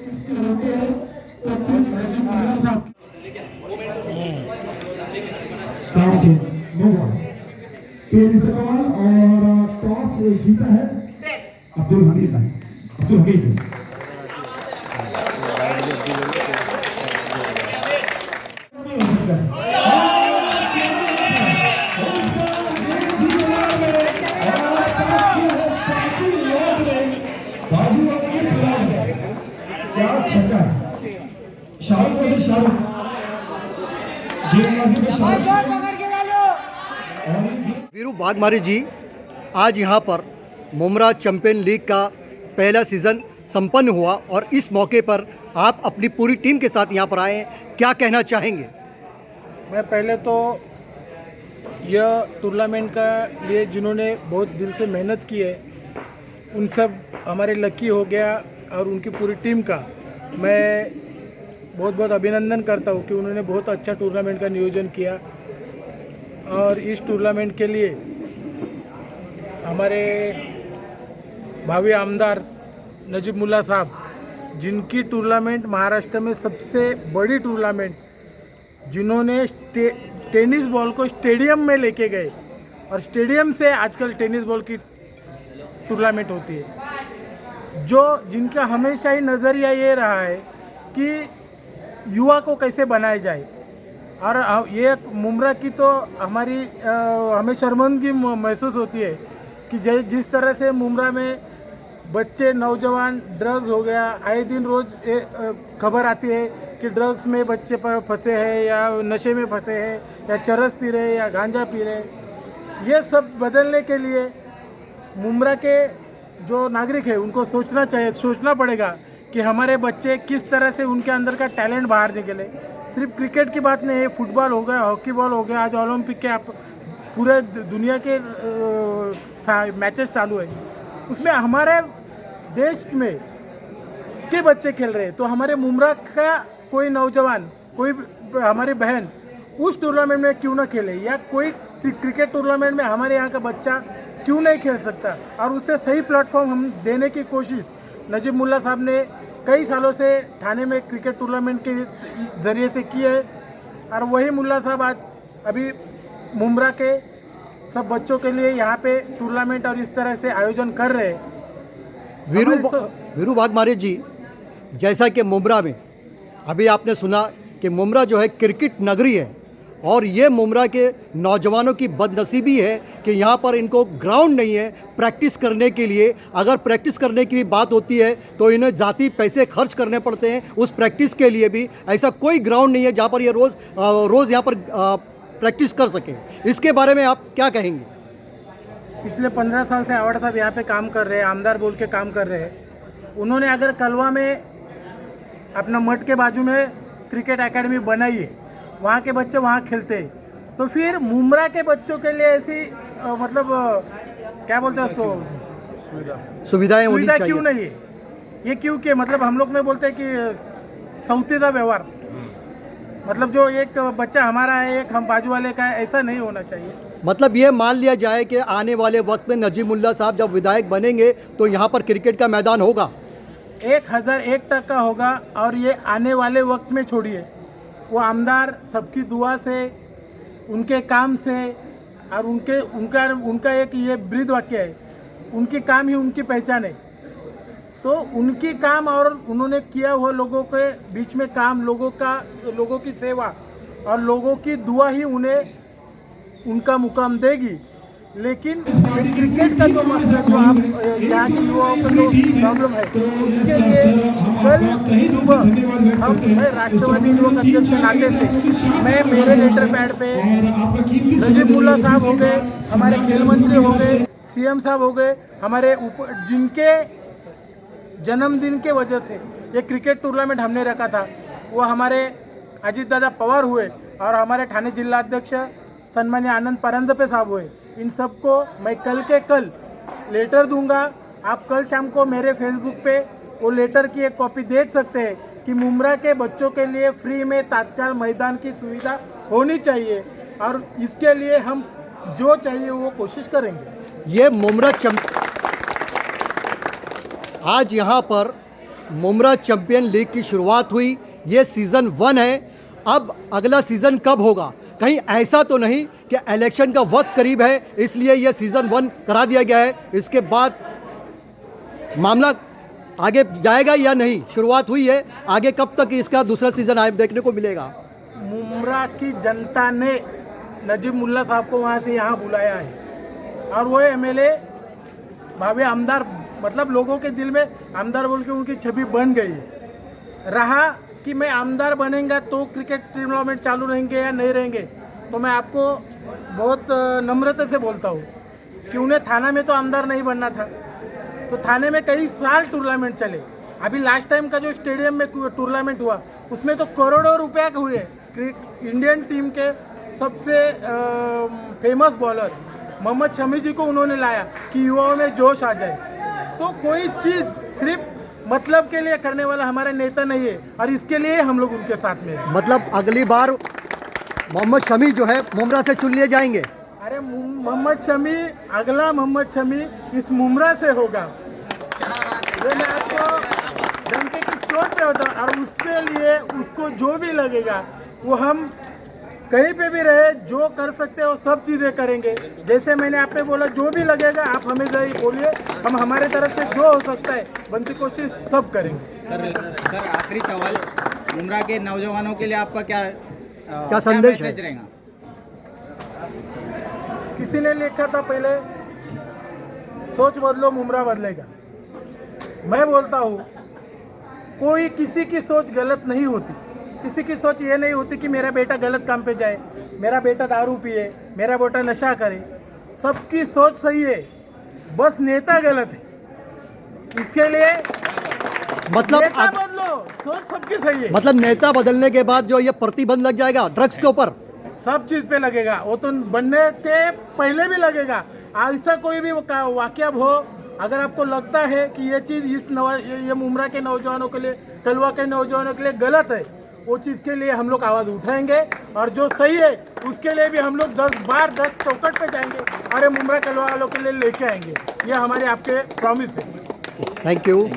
और टॉस जीता है अब्दुल हमीद ने। अब्दुल हमीद क्या छक्का है शाहरुख ने। शाहरुख गेंदबाजी में शाहरुख। वीरू बागमारी जी, आज यहाँ पर मुमरा चैंपियन लीग का पहला सीज़न संपन्न हुआ और इस मौके पर आप अपनी पूरी टीम के साथ यहाँ पर आए हैं, क्या कहना चाहेंगे? मैं पहले तो यह टूर्नामेंट का लिए जिन्होंने बहुत दिल से मेहनत की है उन सब हमारे लकी हो गया और उनकी पूरी टीम का मैं बहुत बहुत अभिनंदन करता हूँ कि उन्होंने बहुत अच्छा टूर्नामेंट का नियोजन किया। और इस टूर्नामेंट के लिए हमारे भावी आमदार नजीब मुल्ला साहब, जिनकी टूर्नामेंट महाराष्ट्र में सबसे बड़ी टूर्नामेंट, जिन्होंने टेनिस बॉल को स्टेडियम में लेके गए और स्टेडियम से आजकल टेनिस बॉल की टूर्नामेंट होती है, जो जिनका हमेशा ही नज़रिया ये रहा है कि युवा को कैसे बनाया जाए। और ये मुमरा की तो हमारी हमें शर्मिंदगी महसूस होती है कि जिस तरह से मुमरा में बच्चे नौजवान ड्रग्स हो गया, आए दिन रोज़ खबर आती है कि ड्रग्स में बच्चे पर फंसे हैं या नशे में फंसे हैं या चरस पी रहे या गांजा पी रहे। ये सब बदलने के लिए मुमरा के जो नागरिक है उनको सोचना पड़ेगा कि हमारे बच्चे किस तरह से उनके अंदर का टैलेंट बाहर निकले। सिर्फ क्रिकेट की बात नहीं है, फुटबॉल हो गया, हॉकी बॉल हो गया, आज ओलंपिक के पूरे दुनिया के मैचेस चालू है, उसमें हमारे देश में के बच्चे खेल रहे हैं। तो हमारे मुमरा का कोई नौजवान, कोई हमारी बहन उस टूर्नामेंट में क्यों ना खेले, या कोई क्रिकेट टूर्नामेंट में हमारे यहाँ का बच्चा क्यों नहीं खेल सकता। और उससे सही प्लेटफॉर्म हम देने की कोशिश नजीब मुल्ला साहब ने कई सालों से थाने में क्रिकेट टूर्नामेंट के ज़रिए से की है। और वही मुल्ला साहब आज अभी मुमरा के सब बच्चों के लिए यहाँ पे टूर्नामेंट और इस तरह से आयोजन कर रहे हैं। वीरू बागमारी जी, जैसा कि मुमरा में अभी आपने सुना कि मुमरा जो है क्रिकेट नगरी है और ये मुमरा के नौजवानों की बदनसीबी है कि यहाँ पर इनको ग्राउंड नहीं है प्रैक्टिस करने के लिए। अगर प्रैक्टिस करने की भी बात होती है तो इन्हें जाती पैसे खर्च करने पड़ते हैं उस प्रैक्टिस के लिए भी। ऐसा कोई ग्राउंड नहीं है जहाँ पर ये रोज़ यहाँ पर प्रैक्टिस कर सके। इसके बारे में आप क्या कहेंगे? पिछले 15 साल से आवाड़ साहब यहाँ पे काम कर रहे हैं, आमदार बोल के काम कर रहे हैं। उन्होंने अगर कलवा में अपना मठ के बाजू में क्रिकेट एकेडमी बनाई है, वहाँ के बच्चे वहाँ खेलते हैं, तो फिर मुमरा के बच्चों के लिए ऐसी मतलब क्या बोलते हैं उसको सुविधाएं होनी चाहिए। क्यों नहीं है ये? क्यों के मतलब हम लोग में बोलते हैं कि सौतेला व्यवहार, मतलब जो एक बच्चा हमारा है एक हम बाजू वाले का है, ऐसा नहीं होना चाहिए। मतलब ये मान लिया जाए कि आने वाले वक्त में नजीब मुल्ला साहब जब विधायक बनेंगे तो यहाँ पर क्रिकेट का मैदान होगा। 1001% होगा। और ये आने वाले वक्त में छोड़िए, वो आमदार सबकी दुआ से, उनके काम से और उनका एक ये ब्रीद वाक्य है, उनकी काम ही उनकी पहचान है। तो उनकी काम और उन्होंने किया हुआ लोगों के बीच में काम, लोगों की सेवा और लोगों की दुआ ही उन्हें उनका मुकाम देगी। लेकिन क्रिकेट का जो मसला, जो आप यहाँ के युवाओं का जो प्रॉब्लम है, उसके लिए कल सुबह मैं राष्ट्रवादी युवक अध्यक्ष नाते से मैं मेरे लेटर पैड पे नजीब मुल्ला साहब हो गए, हमारे खेल मंत्री हो गए, सीएम साहब हो गए, हमारे ऊपर जिनके जन्मदिन के वजह से ये क्रिकेट टूर्नामेंट हमने रखा था, वो हमारे अजीत दादा पवार हुए और हमारे ठाणे जिला अध्यक्ष सन्मान्य आनंद परंजपे साहब हुए। इन सबको मैं कल के कल लेटर दूंगा। आप कल शाम को मेरे फेसबुक पे वो लेटर की एक कॉपी देख सकते हैं कि मुमरा के बच्चों के लिए फ्री में तात्काल मैदान की सुविधा होनी चाहिए और इसके लिए हम जो चाहिए वो कोशिश करेंगे। ये मुमरा आज यहाँ पर मुम्रा चैंपियन लीग की शुरुआत हुई, ये सीज़न 1 है। अब अगला सीज़न कब होगा? कहीं ऐसा तो नहीं कि इलेक्शन का वक्त करीब है इसलिए ये सीज़न 1 करा दिया गया है, इसके बाद मामला आगे जाएगा या नहीं? शुरुआत हुई है, आगे कब तक इसका दूसरा सीज़न आए देखने को मिलेगा? मुमरा की जनता ने नजीब मुल्ला साहब को वहाँ से यहाँ बुलाया है और वो एमएलए भावे आमदार, मतलब लोगों के दिल में आमदार बोल के उनकी छवि बन गई है। रहा कि मैं आमदार बनेगा तो क्रिकेट टूर्नामेंट चालू रहेंगे या नहीं रहेंगे, तो मैं आपको बहुत नम्रता से बोलता हूँ कि उन्हें थाना में तो आमदार नहीं बनना था, तो थाने में कई साल टूर्नामेंट चले। अभी लास्ट टाइम का जो स्टेडियम में टूर्नामेंट हुआ उसमें तो करोड़ों रुपया हुए। इंडियन टीम के सबसे फेमस बॉलर मोहम्मद शमी जी को उन्होंने लाया कि युवाओं में जोश आ जाए। तो कोई चीज़ सिर्फ मतलब के लिए करने वाला हमारा नेता नहीं है और इसके लिए हम लोग उनके साथ में हैं। मतलब अगली बार मोहम्मद शमी जो है मुमरा से चुन लिए जाएंगे? अरे मोहम्मद शमी, अगला मोहम्मद शमी इस मुमरा से होगा, ये मैं आपको डंके की चोट पे होता हूँ। और उसके लिए उसको जो भी लगेगा वो हम कहीं पे भी रहे जो कर सकते हैं वो सब चीज़ें करेंगे। जैसे मैंने आपने बोला जो भी लगेगा आप हमें जरूर बोलिए, हम हमारे तरफ से जो हो सकता है बनती कोशिश सब करेंगे। सर आखिरी सवाल, मुमरा के नौजवानों के लिए आपका क्या संदेश है? रहेगा? किसी ने लिखा था पहले, सोच बदलो मुमरा बदलेगा। मैं बोलता हूँ कोई किसी की सोच गलत नहीं होती, किसी की सोच ये नहीं होती कि मेरा बेटा गलत काम पे जाए, मेरा बेटा दारू पिए, मेरा बेटा नशा करे। सबकी सोच सही है, बस नेता गलत है। इसके लिए मतलब नेता बदलो, सोच सबकी सही है। मतलब नेता बदलने के बाद जो ये प्रतिबंध लग जाएगा ड्रग्स के ऊपर? सब चीज़ पे लगेगा, वो तो बनने के पहले भी लगेगा। ऐसा कोई भी वाकया हो, अगर आपको लगता है कि ये चीज़ ये मुमरा के नौजवानों के लिए, कलवा के नौजवानों के लिए गलत है, वो चीज़ के लिए हम लोग आवाज़ उठाएंगे और जो सही है उसके लिए भी हम लोग 10 बार 10 चौकट पे जाएंगे और ये मुमरा कलवा वालों के लिए लेके आएंगे। ये हमारे आपके प्रॉमिस है। Thank you.